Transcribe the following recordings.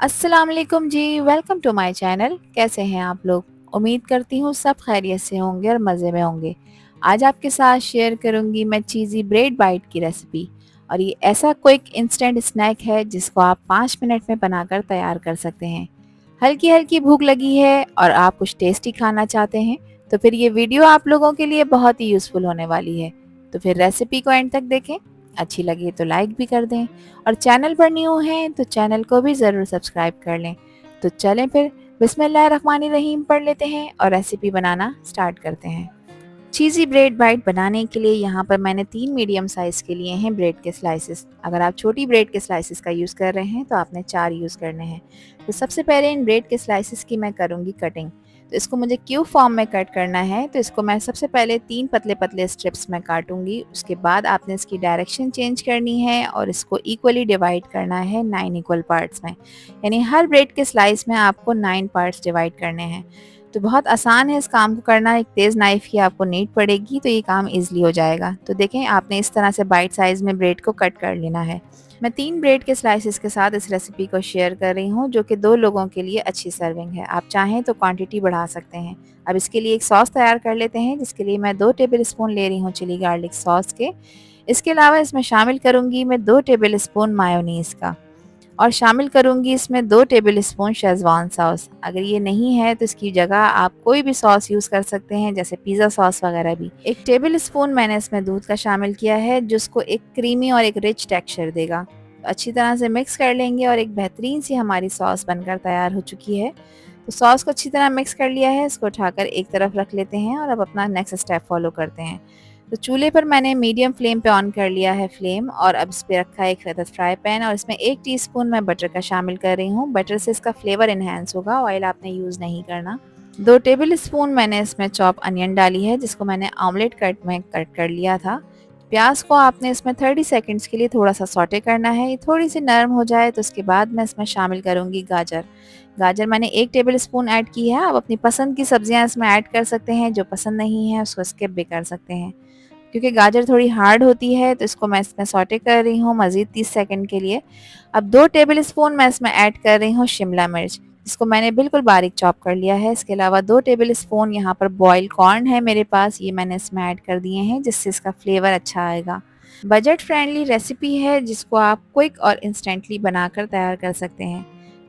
अस्सलाम वालेकुम जी, welcome to my channel. कैसे हैं आप लोग? उम्मीद करती हूँ सब खैरियत से होंगे और मज़े में होंगे। आज आपके साथ शेयर करूँगी मैं चीज़ी ब्रेड बाइट की रेसिपी। और ये ऐसा क्विक इंस्टेंट स्नैक है जिसको आप 5 मिनट में बनाकर तैयार कर सकते हैं। हल्की हल्की भूख लगी है और आप कुछ टेस्टी खाना चाहते हैं तो फिर ये वीडियो आप लोगों के लिए बहुत ही यूज़फुल होने वाली है। तो फिर रेसिपी को एंड तक देखें, अच्छी लगे तो लाइक भी कर दें और चैनल पर न्यू हैं तो चैनल को भी ज़रूर सब्सक्राइब कर लें। तो चलें फिर बिस्मिल्लाहिर्रहमानिर्रहीम पढ़ लेते हैं और रेसिपी बनाना स्टार्ट करते हैं। चीज़ी ब्रेड बाइट बनाने के लिए यहाँ पर मैंने 3 मीडियम साइज़ के लिए हैं ब्रेड के स्लाइसेस। अगर आप छोटी ब्रेड के स्लाइसेस का यूज़ कर रहे हैं तो आपने 4 यूज़ करने हैं। तो सबसे पहले इन ब्रेड के स्लाइसेस की मैं करूँगी कटिंग। तो इसको मुझे क्यूब फॉर्म में कट करना है, तो इसको मैं सबसे पहले 3 पतले-पतले स्ट्रिप्स में काटूँगी। उसके बाद आपने इसकी डायरेक्शन चेंज करनी है और इसको इक्वली डिवाइड करना है 9 इक्वल पार्ट्स में। यानी हर ब्रेड के स्लाइस में आपको 9 पार्ट्स डिवाइड करने हैं। तो बहुत आसान है इस काम को करना, एक तेज़ नाइफ़ की आपको नीड पड़ेगी तो ये काम ईज़िली हो जाएगा। तो देखें आपने इस तरह से बाइट साइज़ में ब्रेड को कट कर लेना है। मैं 3 ब्रेड के स्लाइसेस के साथ इस रेसिपी को शेयर कर रही हूँ जो कि 2 लोगों के लिए अच्छी सर्विंग है। आप चाहें तो क्वांटिटी बढ़ा सकते हैं। अब इसके लिए एक सॉस तैयार कर लेते हैं जिसके लिए मैं 2 टेबल स्पून ले रही हूँ चिली गार्लिक सॉस के। इसके अलावा इसमें शामिल करूँगी मैं 2 टेबल स्पून मायोनीज़ का और शामिल करूँगी इसमें 2 टेबल स्पून शेज़वान सॉस। अगर ये नहीं है तो इसकी जगह आप कोई भी सॉस यूज़ कर सकते हैं जैसे पिज़्ज़ा सॉस वगैरह भी। 1 टेबल स्पून मैंने इसमें दूध का शामिल किया है जिसको एक क्रीमी और एक रिच टेक्सचर देगा। तो अच्छी तरह से मिक्स कर लेंगे और एक बेहतरीन सी हमारी सॉस बनकर तैयार हो चुकी है। तो सॉस को अच्छी तरह मिक्स कर लिया है, इसको उठाकर एक तरफ रख लेते हैं और अब अपना नेक्स्ट स्टेप फॉलो करते हैं। तो चूल्हे पर मैंने मीडियम फ्लेम पे ऑन कर लिया है फ्लेम और अब इस पे रखा है एक फेदर फ्राई पैन और इसमें 1 टीस्पून मैं बटर का शामिल कर रही हूँ। बटर से इसका फ्लेवर इन्हेंस होगा, ऑयल आपने यूज़ नहीं करना। 2 टेबल स्पून मैंने इसमें चॉप अनियन डाली है जिसको मैंने ऑमलेट कट में कट कर लिया था। प्याज को आपने इसमें 30 सेकंड्स के लिए थोड़ा सा सौटे करना है। ये थोड़ी सी नरम हो जाए तो उसके बाद मैं इसमें शामिल करूँगी गाजर। गाजर मैंने 1 टेबल स्पून ऐड की है। आप अपनी पसंद की सब्जियां इसमें ऐड कर सकते हैं, जो पसंद नहीं है उसको स्किप भी कर सकते हैं। क्योंकि गाजर थोड़ी हार्ड होती है तो इसको मैं इसमें सौटे कर रही हूँ मज़ीद 30 सेकंड के लिए। अब 2 टेबल स्पून मैं इसमें ऐड कर रही हूँ शिमला मिर्च, जिसको मैंने बिल्कुल बारीक चॉप कर लिया है। इसके अलावा 2 टेबल स्पून यहाँ पर बॉइल्ड कॉर्न है मेरे पास, ये मैंने इसमें ऐड कर दिए हैं जिससे इसका फ्लेवर अच्छा आएगा। बजट फ्रेंडली रेसिपी है जिसको आप क्विक और इंस्टेंटली बनाकर तैयार कर सकते हैं।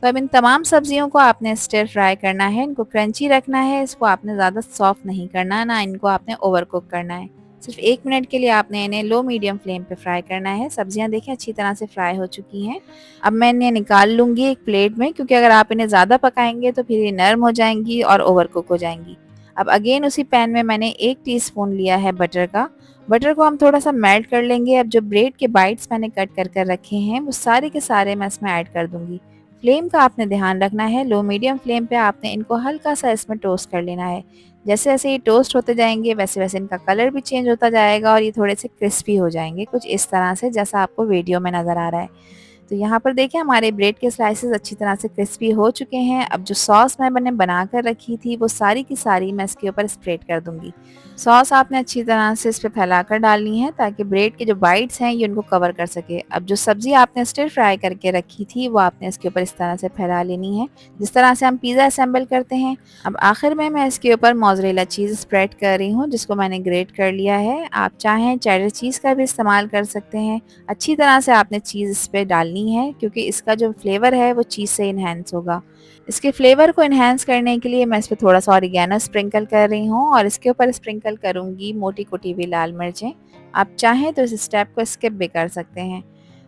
तो अब इन तमाम सब्जियों को आपने स्टिर फ्राई करना है, इनको क्रंची रखना है, इसको आपने ज़्यादा सॉफ्ट नहीं करना, ना इनको आपने ओवर कुक करना है। सिर्फ 1 मिनट के लिए आपने इन्हें लो मीडियम फ्लेम पे फ्राई करना है। सब्जियां देखें अच्छी तरह से फ्राई हो चुकी हैं। अब मैं इन्हें निकाल लूँगी एक प्लेट में, क्योंकि अगर आप इन्हें ज़्यादा पकाएंगे तो फिर ये नरम हो जाएंगी और ओवर कुक हो जाएंगी। अब अगेन उसी पैन में मैंने 1 टीस्पून लिया है बटर का। बटर को हम थोड़ा सा मेल्ट कर लेंगे। अब जो ब्रेड के बाइट्स मैंने कट कर कर रखे हैं वो सारे के सारे मैं इसमें ऐड कर दूंगी। फ्लेम का आपने ध्यान रखना है, लो मीडियम फ्लेम पे आपने इनको हल्का सा इसमें टोस्ट कर लेना है। जैसे जैसे ये टोस्ट होते जाएंगे वैसे वैसे इनका कलर भी चेंज होता जाएगा और ये थोड़े से क्रिस्पी हो जाएंगे, कुछ इस तरह से जैसा आपको वीडियो में नज़र आ रहा है। तो यहाँ पर देखिए हमारे ब्रेड के स्लाइसेस अच्छी तरह से क्रिस्पी हो चुके हैं। अब जो सॉस मैंने बना कर रखी थी वो सारी की सारी मैं इसके ऊपर स्प्रेड कर दूंगी। सॉस आपने अच्छी तरह से इस पर फैलाकर डालनी है ताकि ब्रेड के जो बाइट्स हैं ये उनको कवर कर सके। अब जो सब्जी आपने स्टिर फ्राई करके रखी थी वो आपने इसके ऊपर इस तरह से फैला लेनी है, जिस तरह से हम पिज़्ज़ा असेंबल करते हैं। अब आखिर में मैं इसके ऊपर मोज़रेला चीज़ स्प्रेड कर रही हूँ जिसको मैंने ग्रेट कर लिया है। आप चाहें चेडर चीज़ का भी इस्तेमाल कर सकते हैं। अच्छी तरह से आपने चीज़ इस पर डालनी है क्योंकि इसका जो फ्लेवर है वो चीज़ से इन्हेंस होगा। इसके फ्लेवर को इन्हेंस करने के लिए मैं इस पे थोड़ा सा ऑरिगेनो स्प्रिंकल कर रही हूँ और इसके ऊपर स्प्रिंकल करूँगी मोटी कुटी हुई लाल मिर्चें। आप चाहें तो इस स्टेप को स्किप भी कर सकते हैं।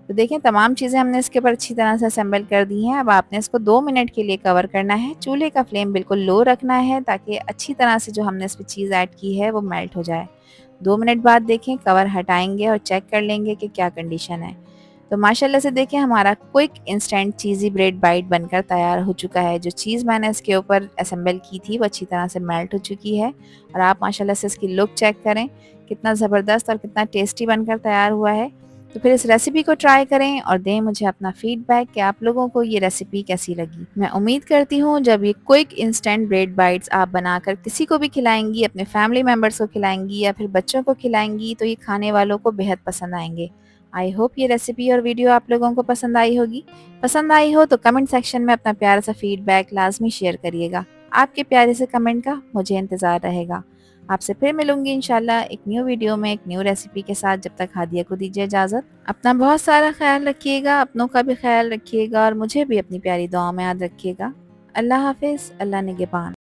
तो देखें तमाम चीज़ें हमने इसके ऊपर अच्छी तरह से असेंबल कर दी हैं। अब आपने इसको 2 मिनट के लिए कवर करना है। चूल्हे का फ्लेम बिल्कुल लो रखना है ताकि अच्छी तरह से जो हमने इस पर चीज़ ऐड की है वो मेल्ट हो जाए। 2 मिनट बाद देखें कवर हटाएंगे और चेक कर लेंगे कि क्या कंडीशन है। तो माशाल्लाह से देखिए हमारा क्विक इंस्टेंट चीज़ी ब्रेड बाइट बनकर तैयार हो चुका है। जो चीज़ मैंने इसके ऊपर असेंबल की थी वो अच्छी तरह से मेल्ट हो चुकी है और आप माशाल्लाह से इसकी लुक चेक करें, कितना ज़बरदस्त और कितना टेस्टी बनकर तैयार हुआ है। तो फिर इस रेसिपी को ट्राई करें और दें मुझे अपना फीडबैक कि आप लोगों को ये रेसिपी कैसी लगी। मैं उम्मीद करती हूँ जब ये क्विक इंस्टेंट ब्रेड बाइट्स आप बनाकर किसी को भी खिलाएंगी, अपने फैमिली मेम्बर्स को खिलाएंगी या फिर बच्चों को खिलाएंगी तो ये खाने वालों को बेहद पसंद आएंगे। आई होप ये रेसिपी और वीडियो आप लोगों को पसंद आई होगी। पसंद आई हो तो कमेंट सेक्शन में अपना प्यारा सा फीडबैक लाजमी शेयर करिएगा। आपके प्यारे से कमेंट का मुझे इंतज़ार रहेगा। आपसे फिर मिलूंगी इंशाल्लाह एक न्यू वीडियो में एक न्यू रेसिपी के साथ। जब तक हादिया को दीजिए इजाज़त। अपना बहुत सारा ख्याल रखिएगा, अपनों का भी ख्याल रखिएगा और मुझे भी अपनी प्यारी दुआओं में याद रखिएगा। अल्लाह हाफिज़, अल्लाह निगहबान।